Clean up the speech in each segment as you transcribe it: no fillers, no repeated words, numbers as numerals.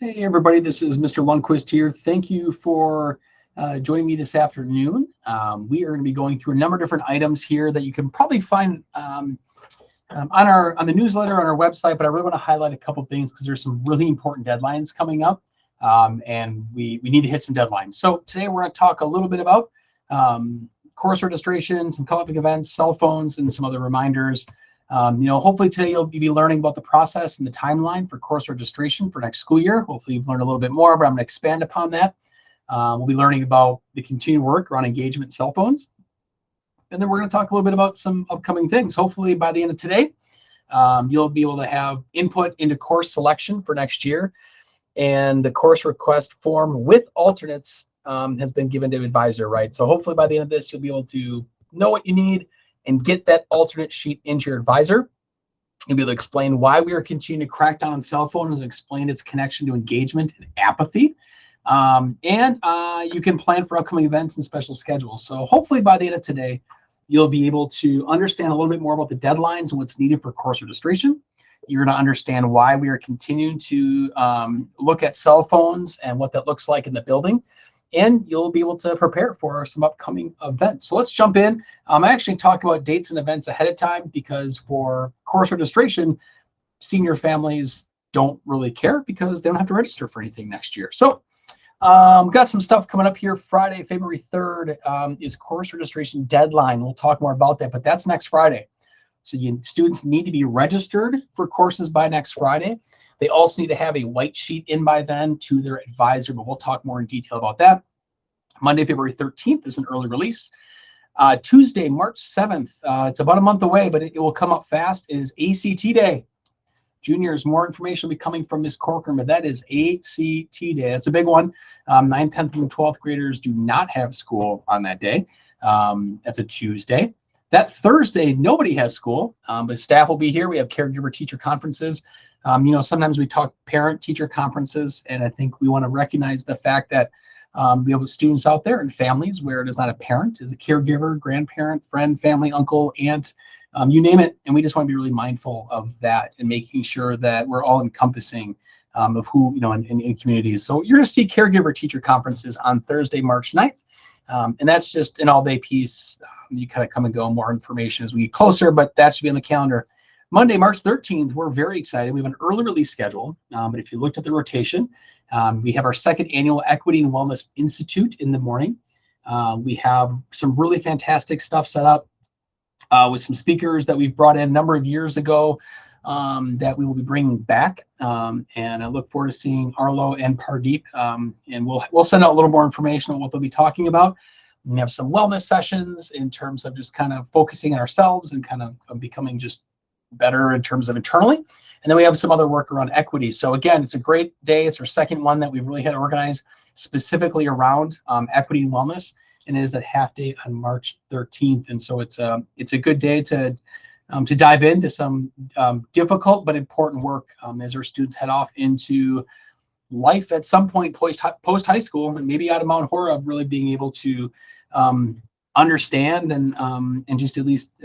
Hey everybody, this is Mr. Lundquist here. Thank you for joining me this afternoon. We are going to be going through a number of different items here that you can probably find on the newsletter on our website, but I really want to highlight a couple things because there's some really important deadlines coming up, and we need to hit some deadlines. So today we're going to talk a little bit about course registration, some co-oping events, cell phones, and some other reminders. Hopefully today you'll be learning about the process and the timeline for course registration for next school year. Hopefully you've learned a little bit more, but I'm going to expand upon that. We'll be learning about the continued work around engagement and cell phones. And then we're going to talk a little bit about some upcoming things. Hopefully by the end of today, you'll be able to have input into course selection for next year. And the course request form with alternates has been given to advisor, right? So hopefully by the end of this, you'll be able to know what you need and get that alternate sheet into your advisor. You'll be able to explain why we are continuing to crack down on cell phones and explain its connection to engagement and apathy. You can plan for upcoming events and special schedules. So hopefully by the end of today, you'll be able to understand a little bit more about the deadlines and what's needed for course registration. You're going to understand why we are continuing to look at cell phones and what that looks like in the building. And you'll be able to prepare for some upcoming events. So let's jump in. I actually talk about dates and events ahead of time because for course registration, senior families don't really care because they don't have to register for anything next year. So we've got some stuff coming up here. Friday, February 3rd is course registration deadline. We'll talk more about that, but that's next Friday. So students need to be registered for courses by next Friday. They also need to have a white sheet in by then to their advisor, but we'll talk more in detail about that. Monday, February 13th is an early release. Tuesday, March 7th, it's about a month away, but it will come up fast, is ACT Day. Juniors, more information will be coming from Ms. Corcoran, but that is ACT Day. That's a big one. 9th, 10th, and 12th graders do not have school on that day. That's a Tuesday. That Thursday, nobody has school, but staff will be here. We have caregiver teacher conferences. Sometimes we talk parent-teacher conferences, and I think we want to recognize the fact that we have students out there and families where it is not a parent, is a caregiver, grandparent, friend, family, uncle, aunt, you name it. And we just want to be really mindful of that and making sure that we're all encompassing of who, in communities. So you're going to see caregiver teacher conferences on Thursday, March 9th. And that's just an all-day piece. You kind of come and go, more information as we get closer, but that should be on the calendar. Monday, March 13th, we're very excited. We have an early release schedule, but if you looked at the rotation, we have our second annual Equity and Wellness Institute in the morning. We have some really fantastic stuff set up with some speakers that we've brought in a number of years ago that we will be bringing back. And I look forward to seeing Arlo and Pardeep, and we'll send out a little more information on what they'll be talking about. We have some wellness sessions in terms of just kind of focusing on ourselves and kind of becoming just better in terms of internally. And then we have some other work around equity. So again, it's a great day. It's our second one that we've really had to organize specifically around equity and wellness. And it is at half day on March 13th. And so it's a good day to dive into some difficult but important work as our students head off into life at some point post high school, and maybe out of Mount Horeb, really being able to understand and just at least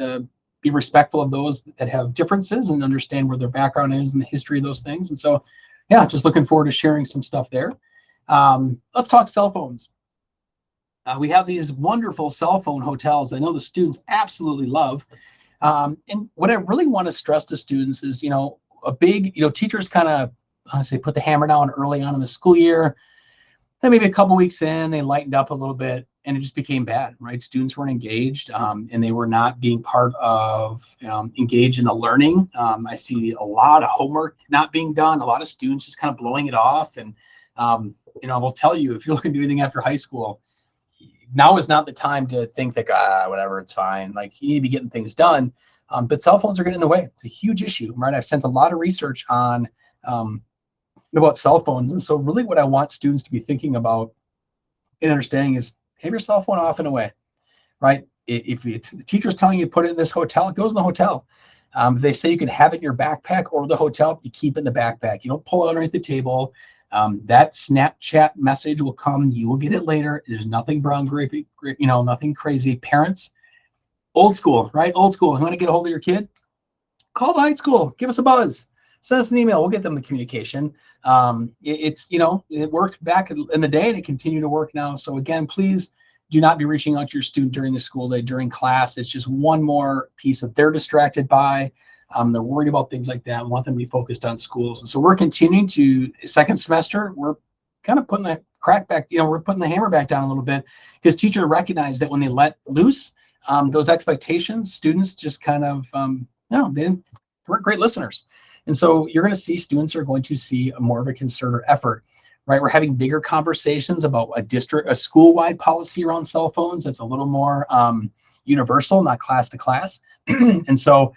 be respectful of those that have differences and understand where their background is and the history of those things. And so, yeah, just looking forward to sharing some stuff there. Let's talk cell phones. We have these wonderful cell phone hotels I know the students absolutely love. And what I really want to stress to students is, teachers kind of, put the hammer down early on in the school year. Then maybe a couple weeks in, they lightened up a little bit, and it just became bad, right? Students weren't engaged, and they were not being part of, engaged in the learning. I see a lot of homework not being done, a lot of students just kind of blowing it off. And, I will tell you, if you're looking to do anything after high school, now is not the time to think that, whatever, it's fine. Like, you need to be getting things done. But cell phones are getting in the way. It's a huge issue, right? I've sent a lot of research on about cell phones. And so really what I want students to be thinking about and understanding is have your cell phone off and away, right? If the teacher's telling you to put it in this hotel, it goes in the hotel. If they say you can have it in your backpack or the hotel, you keep it in the backpack. You don't pull it underneath the table. That Snapchat message will come. You will get it later. There's nothing brown grapey, nothing crazy. Parents, old school, right? Old school. You want to get a hold of your kid? Call the high school. Give us a buzz. send us an email. We'll get them the communication. It worked back in the day and it continued to work now. So again, please do not be reaching out to your student during the school day, during class. It's just one more piece that they're distracted by. They're worried about things like that. We want them to be focused on schools. And so we're continuing to second semester. We're kind of putting the crack back, we're putting the hammer back down a little bit because teachers recognize that when they let loose those expectations, students just kind of, they weren't great listeners. And so you're going to see students are going to see more of a concerted effort, right? We're having bigger conversations about a school-wide policy around cell phones that's a little more universal, not class to class. And so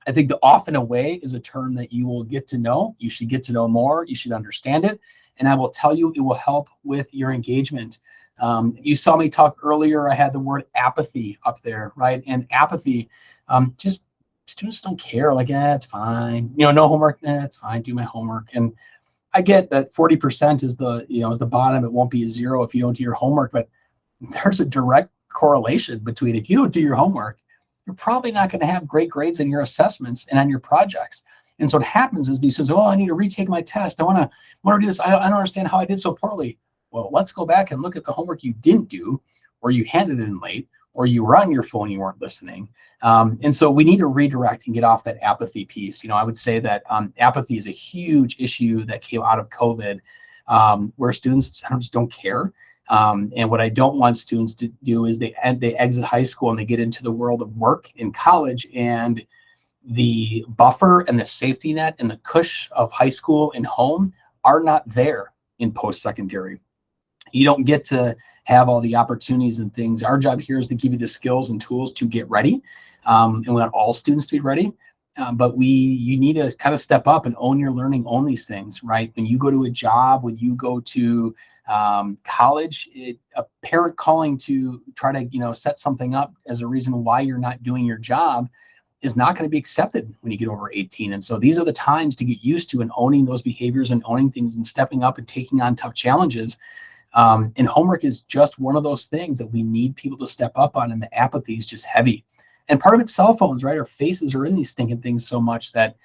I think the off and away is a term that you will get to know. You should get to know more. You should understand it. And I will tell you, it will help with your engagement. You saw me talk earlier. I had the word apathy up there, right? And apathy, just students don't care. Like, it's fine. No homework. It's fine. Do my homework. And I get that 40% is the bottom. It won't be a 0 if you don't do your homework. But there's a direct correlation between if you don't do your homework, you're probably not going to have great grades in your assessments and on your projects. And so what happens is these students, I need to retake my test. I want to do this. I don't understand how I did so poorly. Well, let's go back and look at the homework you didn't do, or you handed it in late, or you were on your phone, you weren't listening. And so we need to redirect and get off that apathy piece. I would say that apathy is a huge issue that came out of COVID, where students just don't care. And what I don't want students to do is they exit high school and they get into the world of work in college, and the buffer and the safety net and the cush of high school and home are not there in post-secondary. You don't get to have all the opportunities and things. Our job here is to give you the skills and tools to get ready. And we want all students to be ready. But you need to kind of step up and own your learning, own these things, right? When you go to a job, when you go to college, a parent calling to try to, set something up as a reason why you're not doing your job is not going to be accepted when you get over 18. And so these are the times to get used to and owning those behaviors and owning things and stepping up and taking on tough challenges. And homework is just one of those things that we need people to step up on, and the apathy is just heavy. And part of it's cell phones, right? Our faces are in these stinking things so much that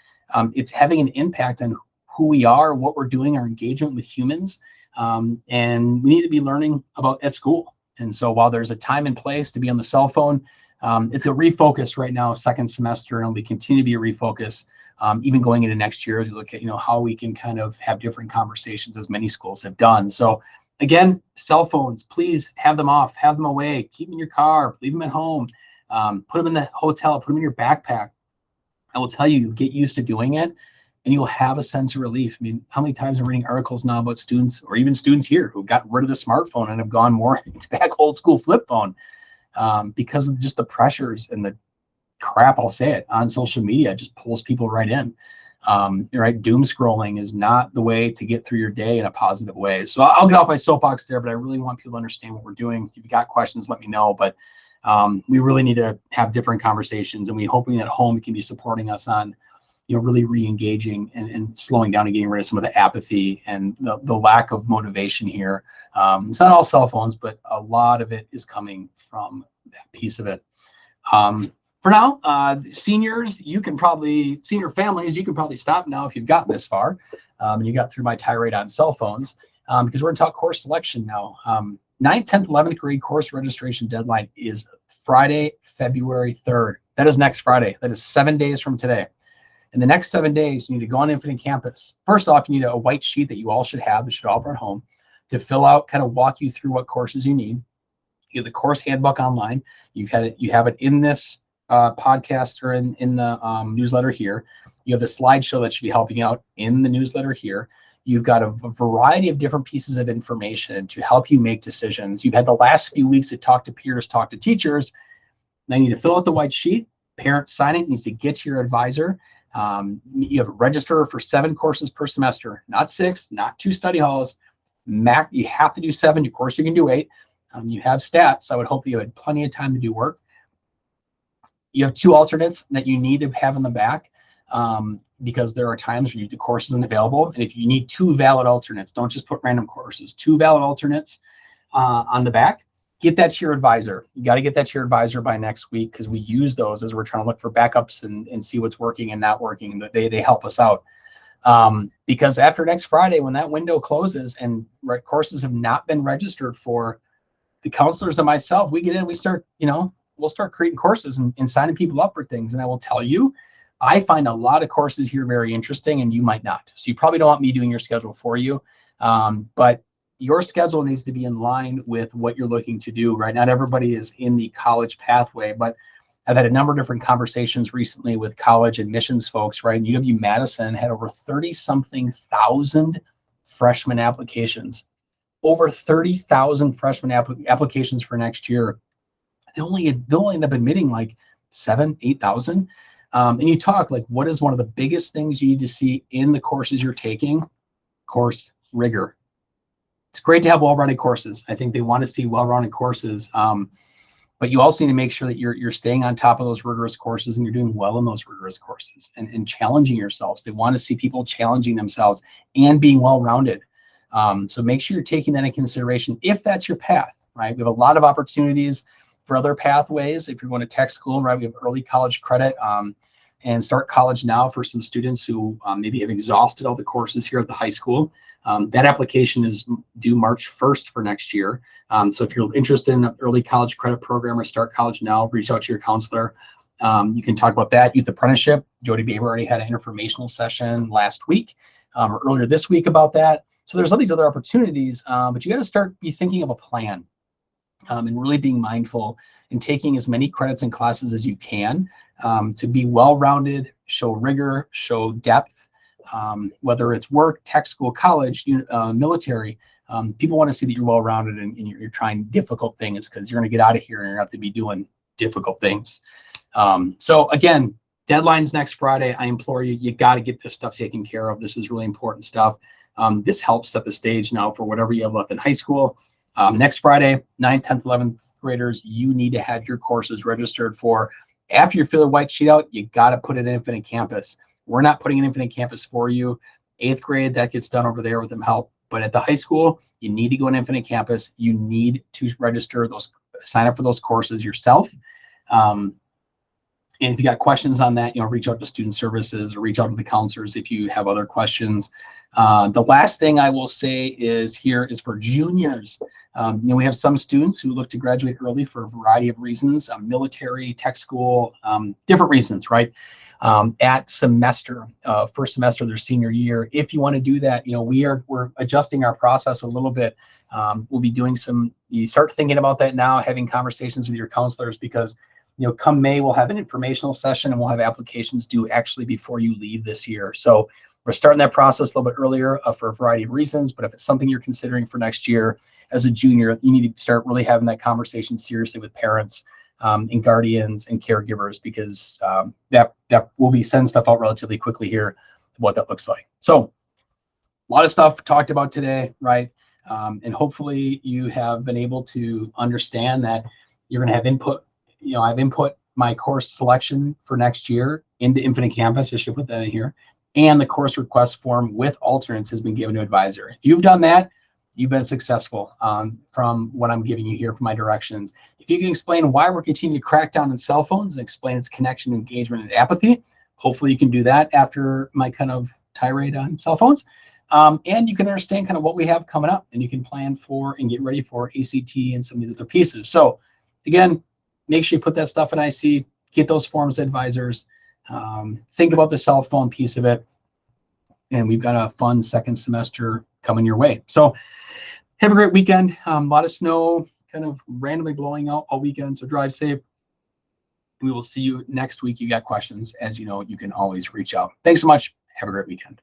it's having an impact on who we are, what we're doing, our engagement with humans. And we need to be learning about at school. And so while there's a time and place to be on the cell phone, it's a refocus right now, second semester, and we continue to be a refocus, even going into next year as we look at, how we can kind of have different conversations as many schools have done. So again, cell phones, please have them off, have them away, keep them in your car, leave them at home, put them in the hotel, put them in your backpack. I will tell you, you get used to doing it and you'll have a sense of relief. I mean, how many times I'm reading articles now about students, or even students here, who got rid of the smartphone and have gone more back old school flip phone, because of just the pressures and the crap, I'll say it, on social media. It just pulls people right in. Right? Doom scrolling is not the way to get through your day in a positive way. So I'll get off my soapbox there, but I really want people to understand what we're doing. If you got questions, let me know. But we really need to have different conversations, and we're hoping that home can be supporting us on, really re-engaging and slowing down and getting rid of some of the apathy and the lack of motivation here. It's not all cell phones, but a lot of it is coming from that piece of it. For now, seniors, senior families, you can probably stop now if you've gotten this far, and you got through my tirade on cell phones, because we're going to talk course selection now. 9th, 10th, 11th grade course registration deadline is Friday, February 3rd. That is next Friday. That is 7 days from today. In the next 7 days, you need to go on Infinite Campus. First off, you need a white sheet that you all should have, that should all bring home, to fill out, kind of walk you through what courses you need. You have the course handbook online. You have it in this podcast or in the newsletter here. You have the slideshow that should be helping out in the newsletter here. You've got a variety of different pieces of information to help you make decisions. You've had the last few weeks to talk to peers, talk to teachers. Now you need to fill out the white sheet. Parent sign it, needs to get to your advisor. You have a register for 7 courses per semester, not 6, not 2 study halls. Max, you have to do 7. Of course, you can do 8. You have stats, so I would hope that you had plenty of time to do work. You have 2 alternates that you need to have in the back, because there are times when the course isn't available. And if you need 2 valid alternates, don't just put random courses, 2 valid alternates on the back. get that to your advisor. You got to get that to your advisor by next week, because we use those as we're trying to look for backups and see what's working and not working, and they help us out. Because after next Friday, when that window closes and courses have not been registered for, the counselors and myself, we get in, we start, we'll start creating courses and signing people up for things. And I will tell you, I find a lot of courses here very interesting, and you might not. So you probably don't want me doing your schedule for you. But your schedule needs to be in line with what you're looking to do, right? Not everybody is in the college pathway, but I've had a number of different conversations recently with college admissions folks, right? UW-Madison had over 30-something thousand freshman applications, over 30,000 freshman applications for next year. They'll end up admitting like 8,000. And you talk like, what is one of the biggest things you need to see in the courses you're taking? Course rigor. It's great to have well-rounded courses. I think they want to see well-rounded courses. But you also need to make sure that you're staying on top of those rigorous courses and you're doing well in those rigorous courses and challenging yourselves. They want to see people challenging themselves and being well-rounded. So make sure you're taking that in consideration if that's your path, right? We have a lot of opportunities for other pathways. If you're going to tech school, right, we have early college credit and start college now for some students who maybe have exhausted all the courses here at the high school. That application is due March 1st for next year. So if you're interested in an early college credit program or start college now, reach out to your counselor. You can talk about that. Youth apprenticeship. Jody Baber already had an informational session last week or earlier this week about that. So there's all these other opportunities, but you got to be thinking of a plan and really being mindful and taking as many credits and classes as you can to be well-rounded, show rigor, show depth, whether it's work, tech school, college, military. People want to see that you're well-rounded and you're trying difficult things, because you're going to get out of here and you're going to have to be doing difficult things. So again, deadline's next Friday. I implore you, you got to get this stuff taken care of. This is really important stuff. This helps set the stage now for whatever you have left in high school. Next Friday, 9th, 10th, 11th graders, you need to have your courses registered for. After you fill the white sheet out, you got to put it in Infinite Campus. We're not putting an Infinite Campus for you. 8th grade, that gets done over there with them help. But at the high school, you need to go in Infinite Campus. You need to register those, sign up for those courses yourself. And if you got questions on that, reach out to student services or reach out to the counselors if you have other questions. The last thing I will say is for juniors. We have some students who look to graduate early for a variety of reasons, military, tech school, different reasons, right? At semester, first semester of their senior year. If you want to do that, we're adjusting our process a little bit. We'll be doing you start thinking about that now, having conversations with your counselors, because come May, we'll have an informational session and we'll have applications due actually before you leave this year. So we're starting that process a little bit earlier for a variety of reasons. But if it's something you're considering for next year as a junior, you need to start really having that conversation seriously with parents and guardians and caregivers, because that will be sending stuff out relatively quickly here, what that looks like. So a lot of stuff talked about today, right? And hopefully you have been able to understand that you're going to have input. I've input my course selection for next year into Infinite Campus. I should put that in here. And the course request form with alternates has been given to advisor. If you've done that, you've been successful from what I'm giving you here from my directions. If you can explain why we're continuing to crack down on cell phones and explain its connection, engagement, and apathy, hopefully you can do that after my kind of tirade on cell phones. And you can understand kind of what we have coming up, and you can plan for and get ready for ACT and some of these other pieces. So again, make sure you put that stuff in IC, get those forms to advisors, think about the cell phone piece of it, and we've got a fun second semester coming your way. So have a great weekend. A lot of snow kind of randomly blowing out all weekend, so drive safe. We will see you next week. You got questions, as you know, you can always reach out. Thanks so much. Have a great weekend.